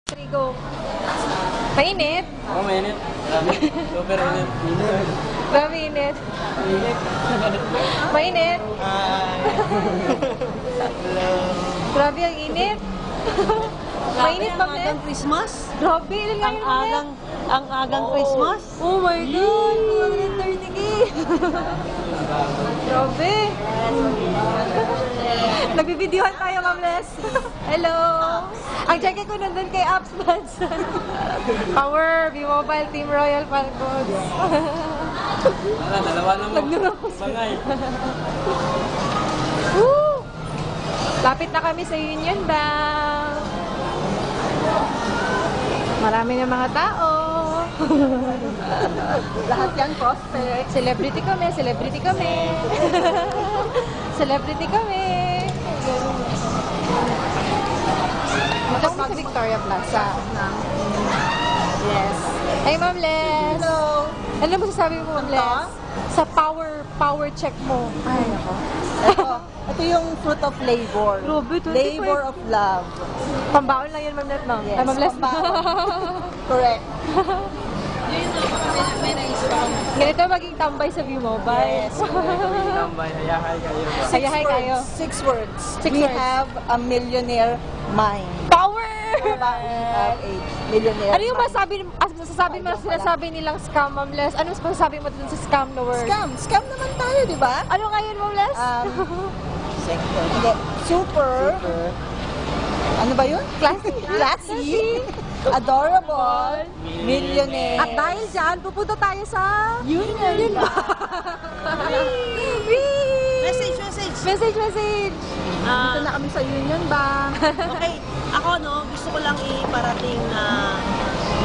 Trigo. Mainit? Oo, mainit. Super init. Grabe init. Mainit? Grabe ang init. Mainit ba, Nes? Agang Christmas? Grabe, ilan nga yun, Ang agang Christmas? Oh my God! 230K! Grabe! Nagbibidyohan tayo, Ma'am Les. Hello! Ang check ko nandun kay Apps Manson. Power, B-Mobile, Team Royal Falcons. Wala, dalawa naman. Bangay. Woo! Lapit na kami sa Union Bank. Marami ng mga tao. Lahat yan prospect. Celebrity kami, celebrity kami. Celebrity kami. Ito sa Victoria Plaza. Yes. Hey, Ma'am Les. Hello. Ano masasabi mo, Ma'am Les? Sa power check mo. Ay, ako. Ito yung fruit of labor. Grabe, 25. Labor of love. Pambaon lang yun, Ma'am Les, no? Yes, Ay, Ma'am Les. Correct. Ganito maging tambay sa View Mobile. Yes. Tambay, hayahay kayo. Hayahay kayo. 6 words. Six We words. have a millionaire mind. Power! A millionaire Ano yung sinasabi nilang scam, Ma'am Les? Ano masasabi mo dun sa scam na word? Scam. Scam naman tayo, di ba? Ano nga yun, Ma'am Les? Hindi. Super. Ano ba yun? Classy. Classy. Adorable. Millionaire. At dahil dyan, pupunta tayo sa... Union Message! Message! Dito na kami sa Union Bank. Okay, ako gusto ko lang iparating na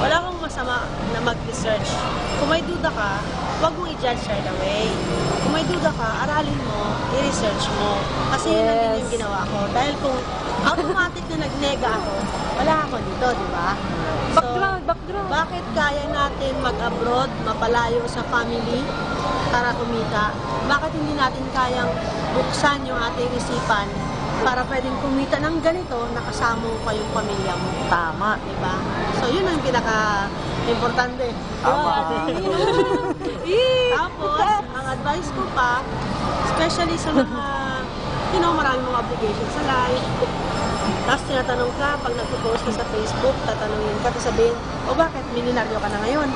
wala akong masama na mag-research. Kung may duda ka, huwag mong i-judge right away. Kung may duda ka, aralin mo, i-research mo. Kasi yun lang din yung ginawa ko. Dahil kung automatic na nag-nega ako, wala ako dito, di ba? Background. Bakit kaya natin mag-abroad, mapalayo sa family para kumita? Bakit hindi natin kayang buksan yung ating isipan para pwedeng kumita ng ganito, nakasama mo pa yung pamilya mo? Tama. Diba? So, yun ang pinaka-importante. Tama. Tapos, ang advice ko pa, especially sa mga, maraming mga obligations sa life. Tapos tinatanong ka, pag nagpo-post ka sa Facebook, tatanungin ka, tapos sabihin, bakit milyonaryo ka na ngayon?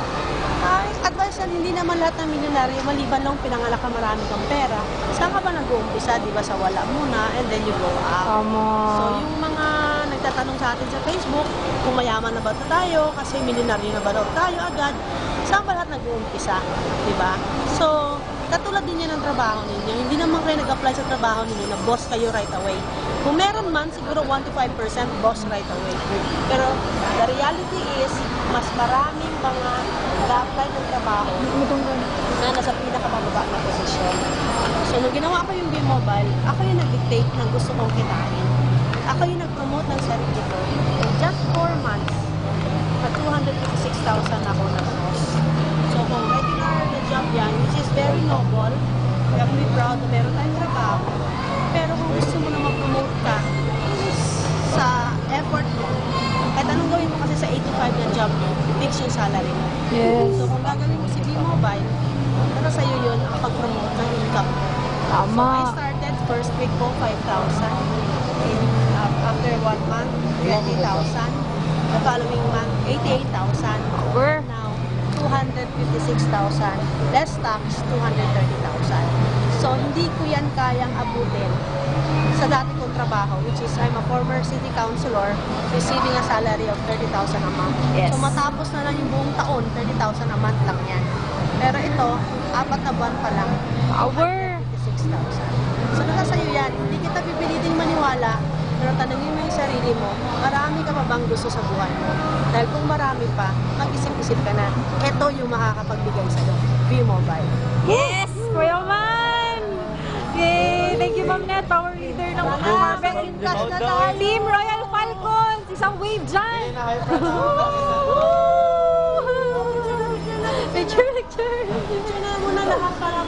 Ay, advice yan, hindi naman lahat ng milyonaryo, maliban lang pinangalak ka marami kang pera. Saan ka ba nag-uumpisa, di ba, sa wala muna, and then you go up. So, yung mga nagtatanong sa atin sa Facebook, kung mayaman na ba tayo, kasi milyonaryo na ba daw tayo agad, saan ba lahat nag-uumpisa, di ba? So, katulad din yan ng trabaho ninyo. Hindi naman kayo nag-apply sa trabaho ninyo na boss kayo right away. Kung meron man, siguro 1 to 5% boss right away. Pero the reality is, mas maraming mga nag-apply ng trabaho na nasa pinakamababa na posisyon. So, nung ginawa ko yung B-Mobile, ako yung nag-dictate ng gusto kong kitain. Ako yung nag-promote ng sarili ko. In just 4 months, at 256,000 ako na boss. So, kung regular na job yan, which is very noble, we have to be proud na meron tayong trabaho. Pero kung gusto mo na mag-promote ka sa effort mo, kahit anong gawin mo kasi sa 85 na job mo, fix yung salary mo. Yes. So, kung gagawin mo si B-Mobile, para sa'yo yun ang pag-promote ng income mo. So, I started first week ko 5,000. After 1 month, 20,000. The following month, 88,000. Now, 256,000. Less tax, 230,000. So, hindi ko yan kayang abutin sa dati kong trabaho, which is I'm a former city councilor receiving a salary of 30,000 a month. Yes. So, matapos na lang yung buong taon, 30,000 a month lang yan. Pero ito, 4 na buwan pa lang, Power! 56,000. So, nasa sa'yo yan. Hindi kita pipilitin maniwala, pero tanongin mo yung sarili mo, marami ka pa bang gusto sa buhay mo? Dahil kung marami pa, mag-isip-isip ka na, ito yung makakapagbigay sa'yo. B-Mobile. Yes! Kuya Man! Yay! Thank you, Ma'am Net. Power leader ng mga Cash na tayo. Team Royal Falcons! Isang wave dyan! Picture! Picture na muna lahat para